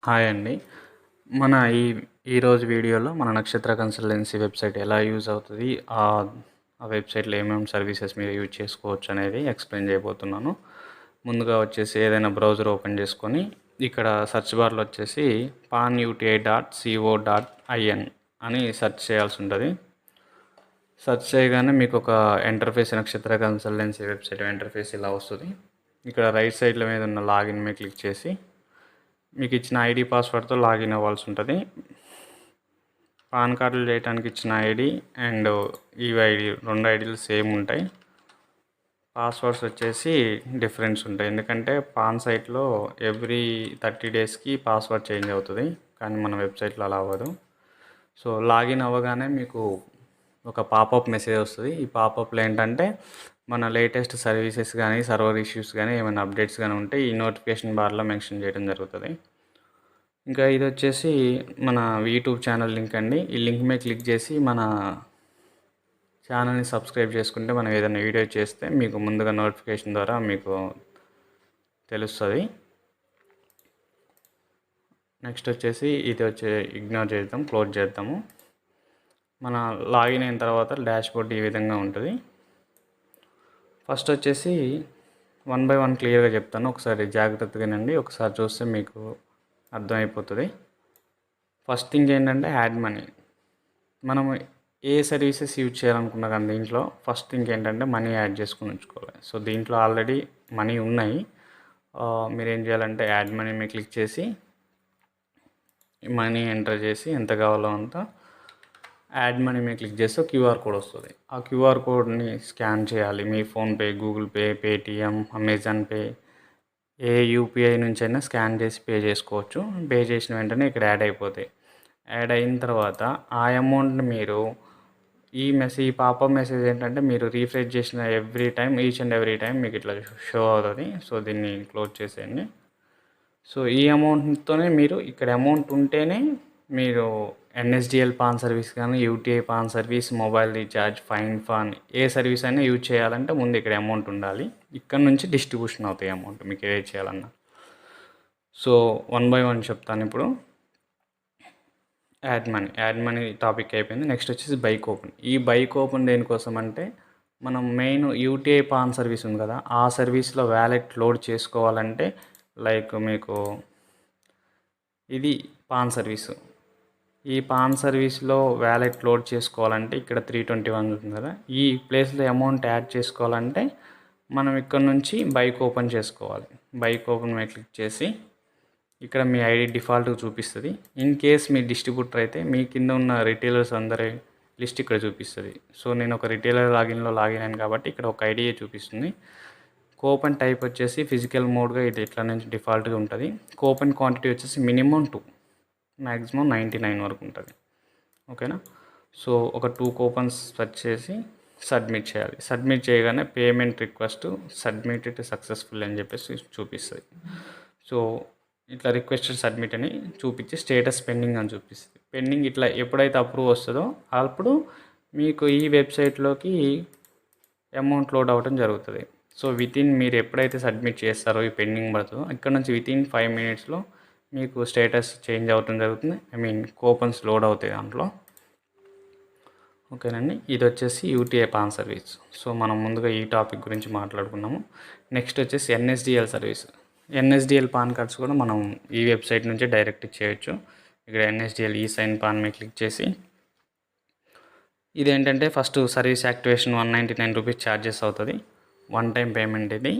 Hi అండి. మన ఈరోజు వీడియోలో మన నక్షత్ర కన్సల్టెన్సీ వెబ్సైట్ ఎలా యూజ్ అవుతది? ఆ వెబ్సైట్‌లో ఏమేమి సర్వీసెస్ మీరు యూజ్ చేసుకోవచ్చు అనేది ఎక్స్‌ప్లెయిన్ చేయబోతున్నాను. ముందుగా వచ్చేసి ఏదైనా బ్రౌజర్ ఓపెన్ చేసుకొని ఇక్కడ సెర్చ్ బార్‌లో వచ్చేసి panuti.co.in అని సెర్చ్ చేయాల్సి ఉంటది. సెర్చ్ చేయగానే మీకు ఒక ఇంటర్ఫేస్ నక్షత్ర కన్సల్టెన్సీ వెబ్సైట్ ఇంటర్ఫేస్ ఇలా వస్తది. ఇక్కడ రైట్ సైడ్‌లో మీద ఉన్న లాగిన్ మీద క్లిక్ చేసి మీకు ఇచ్చిన ఐడి పాస్వర్డ్తో లాగిన్ అవ్వాల్సి ఉంటుంది. పాన్ కార్డులు చేయడానికి ఇచ్చిన ఐడి అండ్ ఈఐడి 2 ఐడీలు సేమ్ ఉంటాయి. పాస్వర్డ్స్ వచ్చేసి డిఫరెన్స్ ఉంటాయి. ఎందుకంటే పాన్ సైట్లో ఎవ్రీ 30 డేస్కి పాస్వర్డ్ చేంజ్ అవుతుంది, కానీ మన వెబ్సైట్లో అలా అవ్వదు. సో లాగిన్ అవ్వగానే మీకు ఒక పాపప్ మెసేజ్ వస్తుంది. ఈ పాపప్లో ఏంటంటే మన లేటెస్ట్ సర్వీసెస్ కానీ సర్వర్ ఇష్యూస్ కానీ ఏమైనా అప్డేట్స్ కానీ ఉంటే ఈ నోటిఫికేషన్ బార్లో మెన్షన్ చేయడం జరుగుతుంది. ఇంకా ఇది వచ్చేసి మన యూట్యూబ్ ఛానల్ లింక్ అండి. ఈ లింక్ మీద క్లిక్ చేసి మన ఛానల్ని సబ్స్క్రైబ్ చేసుకుంటే మనం ఏదైనా వీడియో చేస్తే మీకు ముందుగా నోటిఫికేషన్ ద్వారా మీకు తెలుస్తుంది. నెక్స్ట్ వచ్చేసి ఇది ఇగ్నోర్ చేద్దాం, క్లోజ్ చేద్దాము. మన లాగిన్ అయిన తర్వాత డాష్బోర్డ్ ఈ విధంగా ఉంటుంది. ఫస్ట్ వచ్చేసి 1 by 1 క్లియర్గా చెప్తాను, ఒకసారి జాగ్రత్తగా వినండి. ఒకసారి చూస్తే మీకు అర్థమైపోతుంది. ఫస్ట్ థింగ్ ఏంటంటే యాడ్ మనీ. మనము ఏ సర్వీసెస్ యూజ్ చేయాలనుకున్నా కానీ దీంట్లో ఫస్ట్ థింగ్ ఏంటంటే మనీ యాడ్ చేసుకుని ఉంచుకోవాలి. సో దీంట్లో ఆల్రెడీ మనీ ఉన్నాయి. మీరు ఏం చేయాలంటే యాడ్ మనీ మీద క్లిక్ చేసి మనీ ఎంటర్ చేసి ఎంత కావాలో అంత యాడ్ మనీ మీద క్లిక్ చేస్తే క్యూఆర్ కోడ్ వస్తుంది. ఆ క్యూఆర్ కోడ్ని స్కాన్ చేయాలి. మీ PhonePe, Google Pay, Paytm, Amazon Pay, ఏ యూపీఐ నుంచి అయినా స్కాన్ చేసి పే చేసుకోవచ్చు. పే చేసిన వెంటనే ఇక్కడ యాడ్ అయిపోతాయి. యాడ్ అయిన తర్వాత ఆ అమౌంట్ని మీరు ఈ పాపప్ మెసేజ్ ఏంటంటే మీరు రీఫ్రెష్ చేసిన ఈచ్ అండ్ ఎవ్రీ టైం మీకు ఇట్లా షో అవుతుంది. సో దీన్ని క్లోజ్ చేసేయండి. సో ఈ అమౌంట్తోనే మీరు ఇక్కడ అమౌంట్ ఉంటేనే మీరు ఎన్ఎస్డిఎల్ పాన్ సర్వీస్ కానీ UTI PAN service, mobile recharge, ఫాన్ ఏ సర్వీస్ అయినా యూజ్ చేయాలంటే ముందు ఇక్కడ అమౌంట్ ఉండాలి. ఇక్కడ నుంచి డిస్ట్రిబ్యూషన్ అవుతాయి అమౌంట్ మీకు ఏది చేయాలన్నా. సో 1 by 1 చెప్తాను ఇప్పుడు. యాడ్ మనీ టాపిక్ అయిపోయింది. నెక్స్ట్ వచ్చేసి బైక్ ఓపెన్. ఈ బైక్ ఓపెన్ దేనికోసం అంటే మనం మెయిన్ యూటీఐ పాన్ సర్వీస్ ఉంది కదా, ఆ సర్వీస్లో వ్యాలెట్ లోడ్ చేసుకోవాలంటే లైక్ మీకు ఇది పాన్ సర్వీసు. ఈ పాన్ సర్వీస్లో వ్యాలెట్ లోడ్ చేసుకోవాలంటే ఇక్కడ 321 ఉంటుంది కదా, ఈ ప్లేస్లో అమౌంట్ యాడ్ చేసుకోవాలంటే మనం ఇక్కడ నుంచి బైక్ ఓపెన్ చేసుకోవాలి. బైక్ ఓపెన్ మీద క్లిక్ చేసి ఇక్కడ మీ ఐడి డిఫాల్ట్గా చూపిస్తుంది. ఇన్ కేస్ మీ డిస్ట్రిబ్యూటర్ అయితే మీ కింద ఉన్న రిటైలర్స్ అందరి లిస్ట్ ఇక్కడ చూపిస్తుంది. సో నేను ఒక రిటైలర్ లాగిన్ అయ్యాను కాబట్టి ఇక్కడ ఒక ఐడియే చూపిస్తుంది. కూపన్ టైప్ వచ్చేసి ఫిజికల్ మోడ్గా ఇది ఇట్లా నుంచి డిఫాల్ట్గా ఉంటుంది. కూపన్ క్వాంటిటీ వచ్చేసి మినిమం 2, మ్యాక్సిమం 99 వరకు ఉంటుంది. ఓకేనా. సో ఒక 2 కూపన్స్ సెర్చ్ చేసి సబ్మిట్ చేయాలి. సబ్మిట్ చేయగానే పేమెంట్ రిక్వెస్ట్ సబ్మిటెడ్ సక్సెస్ఫుల్ అని చెప్పేసి చూపిస్తుంది. సో ఇట్లా రిక్వెస్టెడ్ సబ్మిట్ అని చూపించి స్టేటస్ పెండింగ్ అని చూపిస్తుంది. పెండింగ్ ఇట్లా ఎప్పుడైతే అప్రూవ్ వస్తుందో అప్పుడు మీకు ఈ వెబ్సైట్లోకి అమౌంట్ లోడ్ అవ్వడం జరుగుతుంది. సో మీరు ఎప్పుడైతే సబ్మిట్ చేస్తారో ఈ పెండింగ్ పడుతుందో ఇక్కడ నుంచి వితిన్ 5 minutesలో మీకు స్టేటస్ చేంజ్ అవ్వడం జరుగుతుంది. కూపన్స్ లోడ్ అవుతాయి దాంట్లో. ఓకేనండి. ఇది వచ్చేసి యూటీఐ పాన్ సర్వీస్. సో మనం ముందుగా ఈ టాపిక్ గురించి మాట్లాడుకున్నాము. నెక్స్ట్ వచ్చేసి NSDL service. NSDL pan cards కూడా మనం ఈ వెబ్సైట్ నుంచి డైరెక్ట్ చేయొచ్చు. ఇక్కడ ఎన్ఎస్డిఎల్ ఈ సైన్ పాన్ మీద క్లిక్ చేసి ఇదేంటంటే first service activation 199 rupees charges అవుతుంది. 1 టైం పేమెంట్ ఇది.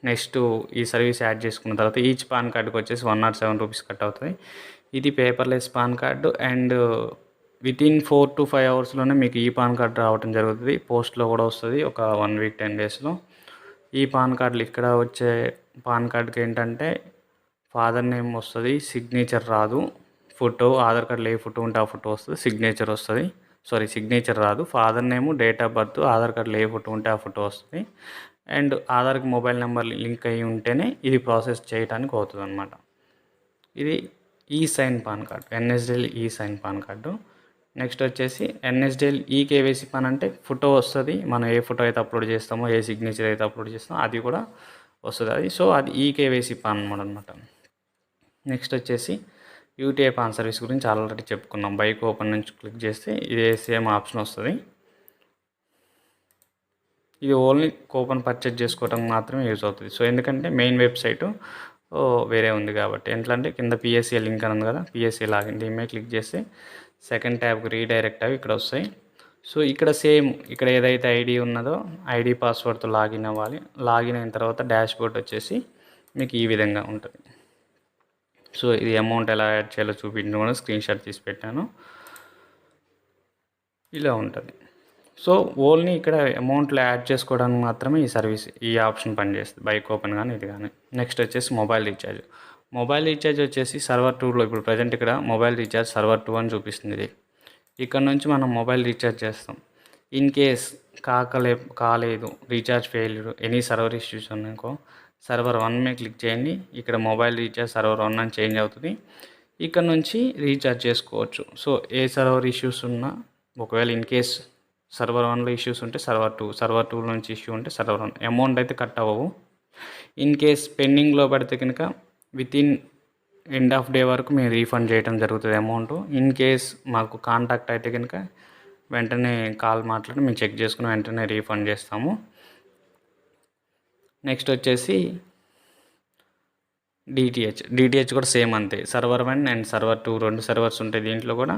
నెక్స్ట్ ఈ సర్వీస్ యాడ్ చేసుకున్న తర్వాత ఈచ్ పాన్ కార్డుకి వచ్చేసి 107 రూపీస్ కట్ అవుతుంది. ఇది paperless pan card and within 4 to 5 అవర్స్లోనే మీకు ఈ పాన్ కార్డు రావడం జరుగుతుంది. పోస్ట్లో కూడా వస్తుంది ఒక 1 week 10 daysలో. ఈ పాన్ కార్డులు ఇక్కడ వచ్చే పాన్ కార్డుకి ఏంటంటే ఫాదర్ నేమ్ వస్తుంది, సిగ్నేచర్ రాదు. ఫోటో, ఆధార్ కార్డులో ఏ ఫోటో ఉంటే ఆ ఫోటో వస్తుంది, సిగ్నేచర్ వస్తుంది. సిగ్నేచర్ రాదు. Father name, date of birth, Aadhaar కార్డులో ఏ ఫోటో ఉంటే ఆ ఫోటో వస్తుంది. అండ్ ఆధార్కి మొబైల్ నెంబర్ లింక్ అయ్యి ఉంటేనే ఇది ప్రాసెస్ చేయడానికి అవుతుంది అనమాట. ఇది ఈ సైన్ పాన్ కార్డు, ఎన్ఎస్డిఎల్ ఈ సైన్ పాన్ కార్డు. నెక్స్ట్ వచ్చేసి ఎన్ఎస్డిఎల్ ఈ కేవైసీ పాన్ అంటే ఫోటో వస్తుంది. మనం ఏ ఫోటో అయితే అప్లోడ్ చేస్తామో, ఏ సిగ్నేచర్ అయితే అప్లోడ్ చేస్తామో అది కూడా వస్తుంది. అది ఈ కేవైసీ పాన్ అనమాట. నెక్స్ట్ వచ్చేసి యూటీఐ పాన్ సర్వీస్ గురించి ఆల్రెడీ చెప్పుకున్నాం. బైక్ ఓపెన్ నుంచి క్లిక్ చేస్తే ఇదే సేమ్ ఆప్షన్ వస్తుంది. ఇది ఓన్లీ కూపన్ పర్చేజ్ చేసుకోవడానికి మాత్రమే యూజ్ అవుతుంది. సో ఎందుకంటే మెయిన్ వెబ్సైటు వేరే ఉంది కాబట్టి. ఎట్లా అంటే కింద పిఎస్ఏ లింక్ అని ఉంది కదా, పిఎస్ఏ లాగిన్ దీని మీద క్లిక్ చేస్తే సెకండ్ ట్యాబ్కి రీడైరెక్ట్ అవి ఇక్కడ వస్తాయి. సో ఇక్కడ సేమ్ ఇక్కడ ఏదైతే ఐడి ఉన్నదో ఐడి పాస్వర్డ్తో లాగిన్ అవ్వాలి. లాగిన్ అయిన తర్వాత డాష్ బోర్డ్ వచ్చేసి మీకు ఈ విధంగా ఉంటుంది. సో ఇది అమౌంట్ ఎలా యాడ్ చేయాలో చూపించడం కూడా స్క్రీన్ షాట్ తీసి పెట్టాను. ఇలా ఉంటుంది. సో ఓన్లీ ఇక్కడ అమౌంట్లో యాడ్ చేసుకోవడానికి మాత్రమే ఈ సర్వీస్, ఈ ఆప్షన్ పనిచేస్తుంది, బైక్ ఓపెన్ కానీ ఇది కానీ. నెక్స్ట్ వచ్చేసి మొబైల్ రీఛార్జ్. మొబైల్ రీఛార్జ్ వచ్చేసి సర్వర్ 2లో ఇప్పుడు ప్రజెంట్ ఇక్కడ మొబైల్ రీఛార్జ్ సర్వర్ 2 అని చూపిస్తుంది. ఇది ఇక్కడ నుంచి మనం మొబైల్ రీఛార్జ్ చేస్తాం. ఇన్ కేస్ కాలేదు, recharge failure, any server issues ఉన్నాయనుకో సర్వర్ 1 మీద క్లిక్ చేయండి. ఇక్కడ మొబైల్ రీఛార్జ్ సర్వర్ 1 అని చేంజ్ అవుతుంది. ఇక్కడ నుంచి రీఛార్జ్ చేసుకోవచ్చు. సో ఏ సర్వర్ ఇష్యూస్ ఉన్నా, ఒకవేళ ఇన్ కేస్ సర్వర్ 1లో ఇష్యూస్ ఉంటే సర్వర్ 2 నుంచి ఇష్యూ ఉంటే సర్వర్ 1, అమౌంట్ అయితే కట్ అవ్వవు. ఇన్ కేస్ పెండింగ్లో పడితే కనుక వితిన్ ఎండ్ ఆఫ్ డే వరకు మేము రీఫండ్ చేయడం జరుగుతుంది అమౌంట్. ఇన్ కేస్ మాకు కాంటాక్ట్ అయితే కనుక వెంటనే కాల్ మాట్లాడి మేము చెక్ చేసుకుని వెంటనే రీఫండ్ చేస్తాము. నెక్స్ట్ వచ్చేసి డిటిహెచ్ కూడా సేమ్ అంతే. సర్వర్ 1 అండ్ సర్వర్ 2 2 సర్వర్స్ ఉంటాయి. దీంట్లో కూడా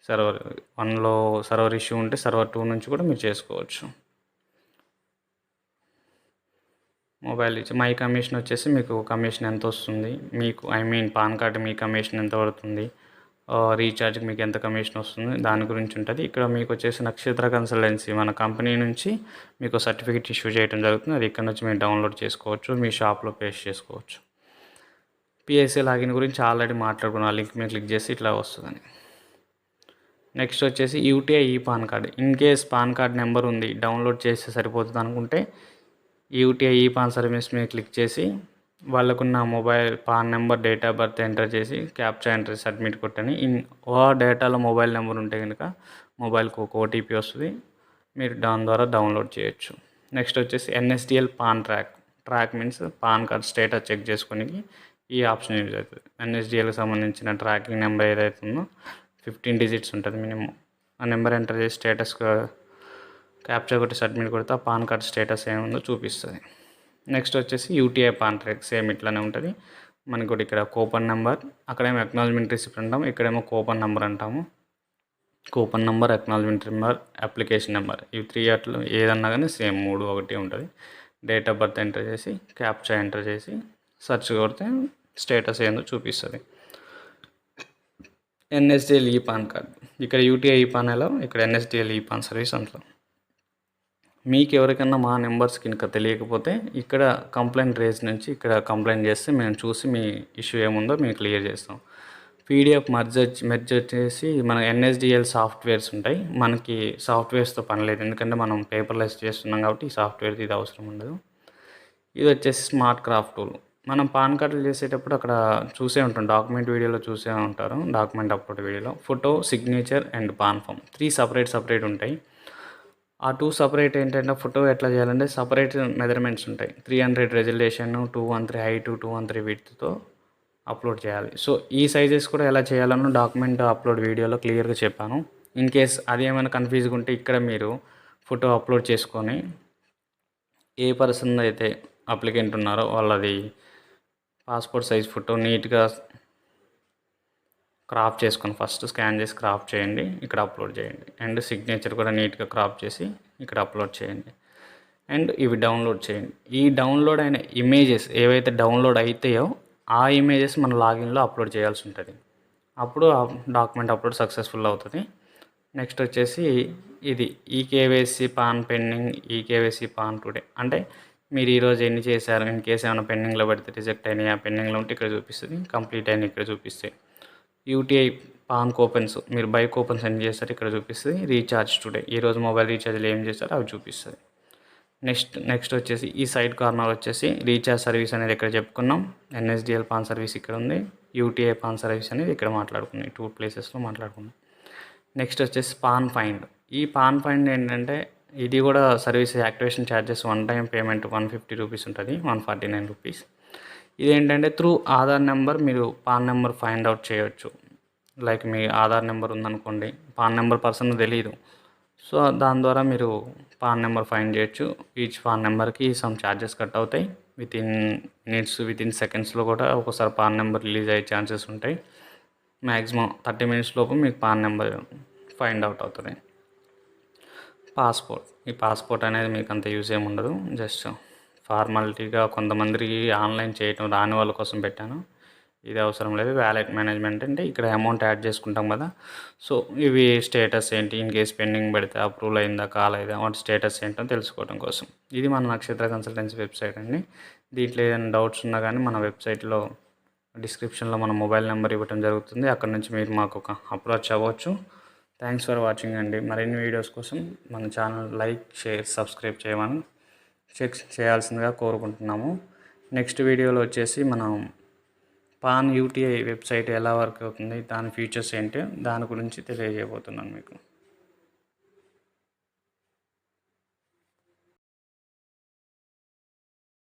సర్వర్ 1లో సర్వర్ ఇష్యూ ఉంటే సర్వర్ 2 నుంచి కూడా మీరు చేసుకోవచ్చు. మొబైల్ రీఛార్జ్ మై కమిషన్ వచ్చేసి మీకు కమిషన్ ఎంత వస్తుంది, మీకు పాన్ కార్డు మీ కమిషన్ ఎంత పడుతుంది, రీఛార్జ్కి మీకు ఎంత కమిషన్ వస్తుంది దాని గురించి ఉంటుంది. ఇక్కడ మీకు వచ్చేసి నక్షత్ర కన్సల్టెన్సీ మన కంపెనీ నుంచి మీకు సర్టిఫికేట్ ఇష్యూ చేయడం జరుగుతుంది. అది ఇక్కడ నుంచి మీరు డౌన్లోడ్ చేసుకోవచ్చు, మీ షాప్లో పేస్ట్ చేసుకోవచ్చు. పిఎస్ఏ లాగిన్ గురించి ఆల్రెడీ మాట్లాడుకున్నాను, ఆ లింక్ మీద క్లిక్ చేసి ఇట్లా వస్తుందని. నెక్స్ట్ వచ్చేసి యూటీఐ ఈ pan card. In case pan card number ఉంది డౌన్లోడ్ చేస్తే సరిపోతుంది అనుకుంటే యూటీఐ ఈ పాన్ సర్వీస్ మీద క్లిక్ చేసి వాళ్ళకున్న mobile pan number, date of birth enter చేసి క్యాప్చా ఎంటర్ సబ్మిట్ కొట్టని డేటాలో మొబైల్ నెంబర్ ఉంటే కనుక మొబైల్కి ఒక ఓటీపీ వస్తుంది, మీరు దాని ద్వారా డౌన్లోడ్ చేయొచ్చు. నెక్స్ట్ వచ్చేసి NSDL PAN track means PAN card status check చేసుకోనికి ఈ ఆప్షన్ యూజ్ అవుతుంది. ఎన్ఎస్డిఎల్కి సంబంధించిన ట్రాకింగ్ నెంబర్ ఏదైతే ఉందో 15 డిజిట్స్ ఉంటుంది మినిమం. ఆ నెంబర్ ఎంటర్ చేసి స్టేటస్ క్యాప్చర్ కొట్టి సబ్మిట్ కొడితే ఆ పాన్ కార్డ్ స్టేటస్ ఏముందో చూపిస్తుంది. నెక్స్ట్ వచ్చేసి యూటీఐ పాన్ ట్రాక్ సేమ్ ఇట్లానే ఉంటుంది. మనకి కూడా ఇక్కడ కూపన్ నెంబర్, అక్కడేమో అక్నాలజ్మెంట్ రిసిప్ట్ అంటాము, ఇక్కడేమో కూపన్ నెంబర్ అంటాము. Coupon number, acknowledgement number, application number, ఇవి 3 అట్లు ఏదన్నా కానీ సేమ్ 3 ఒకటి ఉంటుంది. డేట్ ఆఫ్ బర్త్ ఎంటర్ చేసి క్యాప్చా ఎంటర్ చేసి సెర్చ్ కొడితే స్టేటస్ ఏందో చూపిస్తుంది. ఎన్ఎస్డిఎల్ ఈ పాన్ కార్డ్, ఇక్కడ యూటీఐ ఈ పాన్ ఎలా, ఇక్కడ ఎన్ఎస్డిఎల్ ఈ పాన్ సర్వీస్ అంట్లో. మీకు ఎవరికైనా మా నెంబర్స్కి ఇంకా తెలియకపోతే ఇక్కడ కంప్లైంట్ రేజ్ నుంచి ఇక్కడ కంప్లైంట్ చేస్తే మేము చూసి మీ ఇష్యూ ఏముందో మేము క్లియర్ చేస్తాం. పీడిఎఫ్ మెర్జ్ వచ్చేసి మన ఎన్ఎస్డిఎల్ సాఫ్ట్వేర్స్ ఉంటాయి. మనకి సాఫ్ట్వేర్స్తో పని లేదు, ఎందుకంటే మనం పేపర్లెస్ చేస్తున్నాం కాబట్టి ఈ సాఫ్ట్వేర్ ఇది అవసరం ఉండదు. ఇది వచ్చేసి స్మార్ట్ క్రాఫ్ట్ టూల్. మనం పాన్ కార్డులు చేసేటప్పుడు అక్కడ చూసే ఉంటాం, డాక్యుమెంట్ వీడియోలో చూసే ఉంటారు. డాక్యుమెంట్ అప్లోడ్ వీడియోలో photo, signature and PAN form 3 separate ఉంటాయి. ఆ 2 సపరేట్ ఏంటంటే ఫోటో ఎట్లా చేయాలంటే సపరేట్ మెజర్మెంట్స్ ఉంటాయి. 300 రెజల్యూషన్, 213 హైట్, 213 విడ్త్తో అప్లోడ్ చేయాలి. సో ఈ సైజెస్ కూడా ఎలా చేయాలనో డాక్యుమెంట్ అప్లోడ్ వీడియోలో క్లియర్గా చెప్పాను. ఇన్ కేస్ అది ఏమైనా కన్ఫ్యూజ్గా ఉంటే ఇక్కడ మీరు ఫోటో అప్లోడ్ చేసుకొని ఏ పర్సన్ అయితే అప్లికెంట్ ఉన్నారో వాళ్ళది పాస్పోర్ట్ సైజ్ ఫోటో నీట్గా క్రాప్ చేసుకొని ఫస్ట్ స్కాన్ చేసి క్రాప్ చేయండి, ఇక్కడ అప్లోడ్ చేయండి. అండ్ సిగ్నేచర్ కూడా నీట్గా క్రాప్ చేసి ఇక్కడ అప్లోడ్ చేయండి. అండ్ ఇవి డౌన్లోడ్ చేయండి. ఈ డౌన్లోడ్ అయిన ఇమేజెస్ ఏవైతే డౌన్లోడ్ అవుతాయో ఆ ఇమేజెస్ మన లాగిన్లో అప్లోడ్ చేయాల్సి ఉంటుంది. అప్పుడు ఆ డాక్యుమెంట్ అప్లోడ్ సక్సెస్ఫుల్ అవుతుంది. నెక్స్ట్ వచ్చేసి ఇది eKYC pan pending, eKYC pan today. అంటే మీరు ఈరోజు ఎన్ని చేశారు, ఇన్ కేసు ఏమైనా పెండింగ్లో పడితే రిజెక్ట్ అయినాయి, ఆ పెండింగ్లో ఉంటే ఇక్కడ చూపిస్తుంది, కంప్లీట్ అయినా ఇక్కడ చూపిస్తాయి. యూటీఐ పాన్ కూపన్స్ మీరు బై కూపన్స్ ఎన్ని చేస్తారు ఇక్కడ చూపిస్తుంది. రీఛార్జ్ టుడే ఈరోజు మొబైల్ రీఛార్జ్లు ఏం చేస్తారో అవి చూపిస్తుంది. నెక్స్ట్ వచ్చేసి ఈ సైడ్ కార్నర్ వచ్చేసి రీఛార్జ్ సర్వీస్ అనేది ఇక్కడ చెప్పుకున్నాం. ఎన్ఎస్డిఎల్ పాన్ సర్వీస్ ఇక్కడ ఉంది, యూటీఐ పాన్ సర్వీస్ అనేది ఇక్కడ మాట్లాడుకున్నాం, 2 ప్లేసెస్లో మాట్లాడుకున్నాం. నెక్స్ట్ వచ్చేసి పాన్ ఫైండ్. ఈ పాన్ ఫైండ్ ఏంటంటే ఇది కూడా service activation charges 1 time payment 150 rupees ఉంటుంది, 149 రూపీస్. ఇదేంటంటే త్రూ ఆధార్ నెంబర్ మీరు పాన్ నెంబర్ ఫైండ్ అవుట్ చేయవచ్చు. లైక్ మీ ఆధార్ నెంబర్ ఉందనుకోండి, పాన్ నెంబర్ పర్సన్ తెలియదు. సో దాని ద్వారా మీరు పాన్ నెంబర్ ఫైండ్ చేయొచ్చు. ఈచ్ పాన్ నెంబర్కి సమ్ ఛార్జెస్ కట్ అవుతాయి. వితిన్ మినిట్స్, వితిన్ సెకండ్స్లో కూడా ఒక్కోసారి పాన్ నెంబర్ రిలీజ్ అయ్యే ఛాన్సెస్ ఉంటాయి. మ్యాక్సిమం 30 మినిట్స్ లోపు మీకు పాన్ నెంబర్ ఫైండ్ అవుట్ అవుతుంది. పాస్పోర్ట్, ఈ పాస్పోర్ట్ అనేది మీకు అంత యూజ్ ఏమి ఉండదు. జస్ట్ ఫార్మాలిటీగా కొంతమందికి ఆన్లైన్ చేయటం రాని వాళ్ళ కోసం పెట్టాను. ఇది అవసరం లేదు. వ్యాలెట్ మేనేజ్మెంట్ అంటే ఇక్కడ అమౌంట్ యాడ్ చేసుకుంటాం కదా, సో ఇవి స్టేటస్ ఏంటి, ఇన్ కేస్ పెండింగ్ పెడితే అప్రూవల్ అయిందా కాలేదా, వాటి స్టేటస్ ఏంటో తెలుసుకోవడం కోసం. ఇది మన నక్షత్ర కన్సల్టెన్సీ వెబ్సైట్ అండి. దీంట్లో ఏదైనా డౌట్స్ ఉన్నా కానీ మన వెబ్సైట్లో డిస్క్రిప్షన్లో మన మొబైల్ నెంబర్ ఇవ్వడం జరుగుతుంది. అక్కడ నుంచి మీరు మాకు ఒక అప్రోచ్ అవ్వచ్చు. థ్యాంక్స్ ఫర్ వాచింగ్ అండి. మరిన్ని వీడియోస్ కోసం మన ఛానల్ లైక్, షేర్, సబ్స్క్రైబ్ చేయమని చేయాల్సిందిగా కోరుకుంటున్నాము. నెక్స్ట్ వీడియోలో వచ్చేసి మనం పాన్ యూటీఐ వెబ్సైట్ ఎలా వర్క్ అవుతుంది, దాని ఫీచర్స్ ఏంటి, దాని గురించి తెలియజేయబోతున్నాను మీకు.